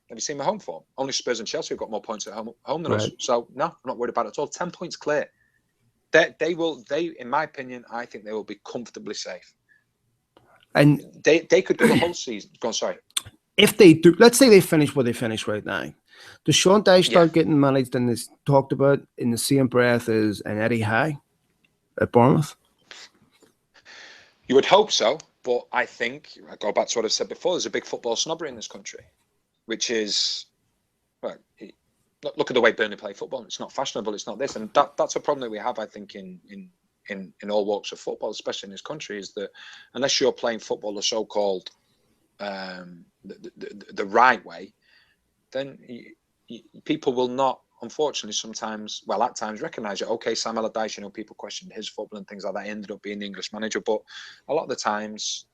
have you seen my home form? Only Spurs and Chelsea have got more points at home than us. So no, I'm not worried about it at all. 10 points clear. They will, in my opinion, I think they will be comfortably safe. And they could do the whole season. Go on, sorry. If they do, let's say they finish where they finish right now. Does Sean Dyche start getting managed and is talked about in the same breath as an Eddie Howe at Bournemouth? You would hope so, but I think, I go back to what I've said before, there's a big football snobbery in this country, which is, well, look at the way Burnley play football. It's not fashionable. It's not this, and that's a problem that we have. I think in all walks of football, especially in this country, is that unless you're playing football the so-called the right way, then people will not, unfortunately, sometimes, well, at times, recognise it. Okay, Sam Allardyce, people questioned his football and things like that. He ended up being the English manager, but a lot of the times,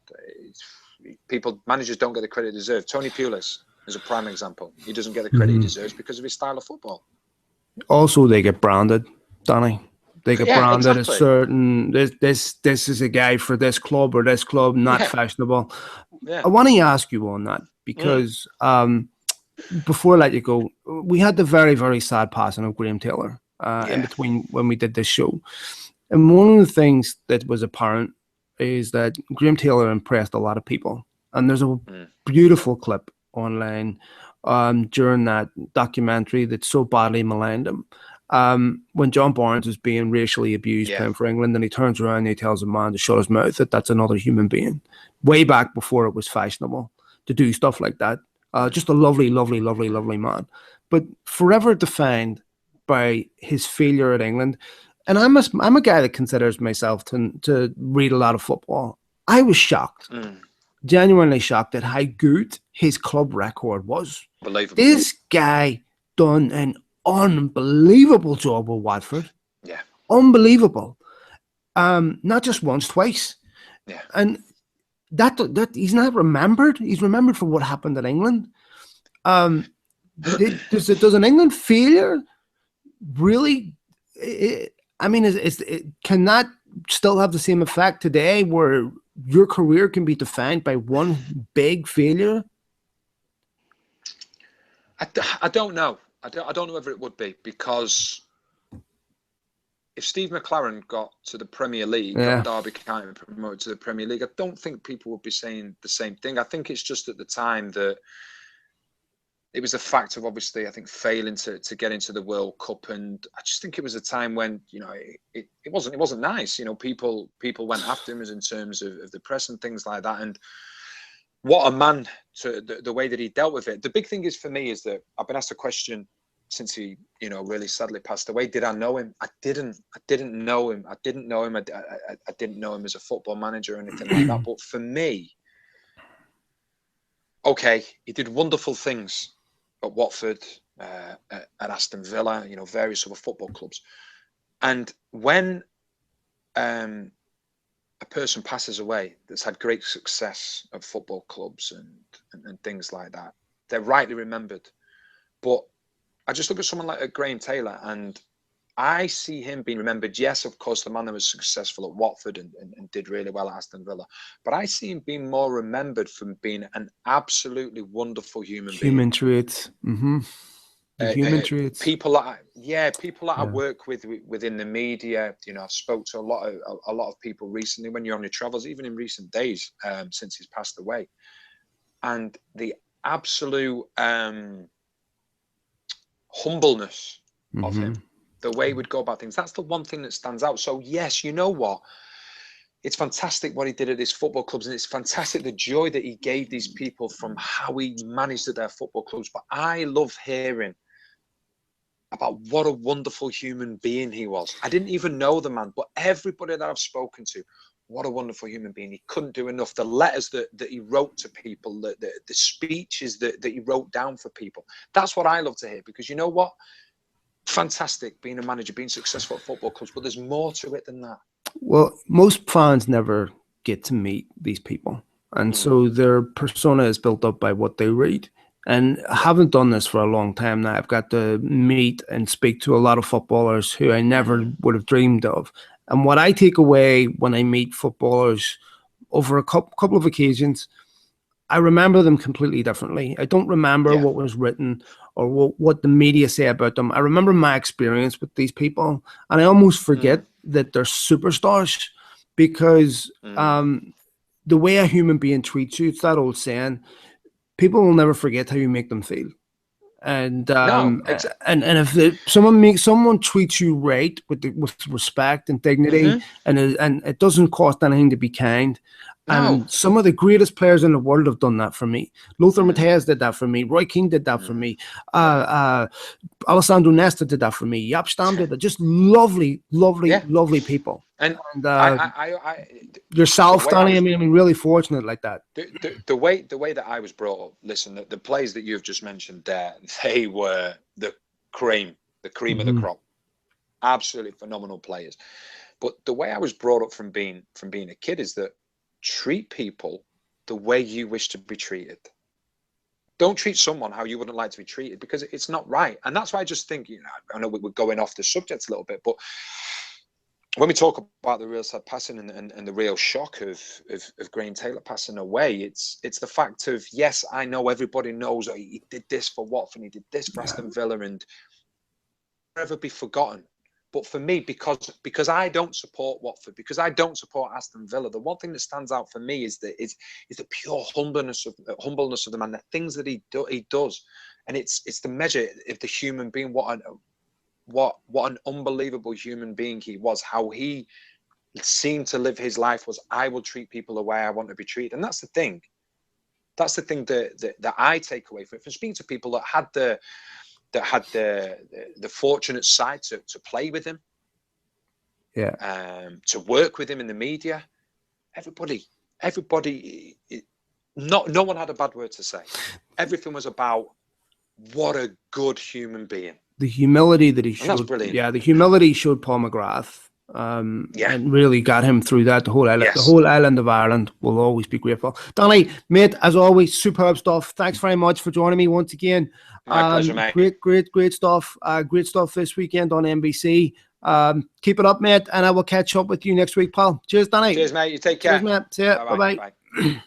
managers don't get the credit they deserve. Tony Pulis is a prime example. He doesn't get the credit he deserves because of his style of football. Also, they get branded, Danny. They get branded exactly. a certain, this is a guy for this club or this club, not fashionable. I want to ask you on that because before I let you go, we had the very, very sad passing of Graham Taylor in between when we did this show. And one of the things that was apparent is that Graham Taylor impressed a lot of people. And there's a beautiful clip online during that documentary that so badly maligned him. When John Barnes was being racially abused playing for England, and he turns around and he tells a man to shut his mouth, that's another human being. Way back before it was fashionable to do stuff like that. Just a lovely, lovely, lovely, lovely man. But forever defined by his failure at England. And I'm a guy that considers myself to read a lot of football. I was shocked. Genuinely shocked at how good his club record was. This guy done an unbelievable job with Watford. Yeah. Unbelievable. Not just once, twice. Yeah. And that he's not remembered. He's remembered for what happened in England. Does an England failure really? Can that still have the same effect today, where your career can be defined by one big failure? I don't know. I don't know whether it would be, because if Steve McLaren got to the Premier League, got Derby County promoted to the Premier League, I don't think people would be saying the same thing. I think it's just at the time that it was a fact of, obviously, I think, failing to get into the World Cup, and I just think it was a time when it wasn't nice. People went after him as in terms of the press and things like that. And what a man, to the way that he dealt with it. The big thing is for me is that I've been asked a question since he really sadly passed away. Did I know him? I didn't know him. I didn't know him. I didn't know him as a football manager or anything like that. But for me, okay, he did wonderful things at Watford, at Aston Villa, various other football clubs. And when a person passes away that's had great success at football clubs and things like that, they're rightly remembered. But I just look at someone like Graham Taylor, and I see him being remembered. Yes, of course, the man that was successful at Watford and did really well at Aston Villa. But I see him being more remembered for being an absolutely wonderful human being. Human traits. Human traits. People that I work with within the media. I've spoke to a lot of people recently when you're on your travels, even in recent days since he's passed away, and the absolute humbleness of him, the way he would go about things. That's the one thing that stands out. So yes, you know what? it's fantastic what he did at his football clubs, and it's fantastic the joy that he gave these people from how he managed at their football clubs. But I love hearing about what a wonderful human being he was. I didn't even know the man, but everybody that I've spoken to, what a wonderful human being. He couldn't do enough. The letters that he wrote to people, the speeches that he wrote down for people. That's what I love to hear, because you know what? Fantastic being a manager, being successful at football clubs, but there's more to it than that. Well, most fans never get to meet these people. And so their persona is built up by what they read. And I haven't done this for a long time now. I've got to meet and speak to a lot of footballers who I never would have dreamed of. And what I take away when I meet footballers over a couple of occasions, I remember them completely differently. I don't remember what was written or what the media say about them. I remember my experience with these people, and I almost forget that they're superstars, because the way a human being treats you, it's that old saying, people will never forget how you make them feel. And and if someone treats you right with respect and dignity, and it doesn't cost anything to be kind. And some of the greatest players in the world have done that for me. Lothar Matthäus did that for me. Roy Keane did that for me. Alessandro Nesta did that for me. Jaap Stam did that. Just lovely people. And yourself, Danny. I mean, really fortunate like that. The way that I was brought up. Listen, the players that you've just mentioned there, they were the cream of the crop. Absolutely phenomenal players. But the way I was brought up from being a kid is that treat people the way you wish to be treated. Don't treat someone how you wouldn't like to be treated, because it's not right. And that's why I just think, I know we're going off the subject a little bit, but when we talk about the real sad passing and the real shock of Graham Taylor passing away, it's the fact of, yes, I know everybody knows he did this for Watford, he did this for Aston Villa, and never be forgotten. But for me, because I don't support Watford, because I don't support Aston Villa, the one thing that stands out for me is the pure humbleness of the man, the things that he does, and it's the measure of the human being. What an unbelievable human being he was. How he seemed to live his life was, I will treat people the way I want to be treated, and that's the thing. That's the thing that I take away from speaking to people that had the fortunate side to play with him, to work with him in the media. Everybody, no one had a bad word to say. Everything was about what a good human being. The humility that he showed. And that's brilliant. Yeah, the humility he showed Paul McGrath. And really got him through that. The whole island of Ireland will always be grateful. Danny, mate, as always, superb stuff. Thanks very much for joining me once again. My pleasure, mate. Great stuff. Great stuff this weekend on NBC. Keep it up, mate, and I will catch up with you next week, pal. Cheers, Danny. Cheers, mate. You take care. Cheers, mate. See ya. Bye-bye. Bye.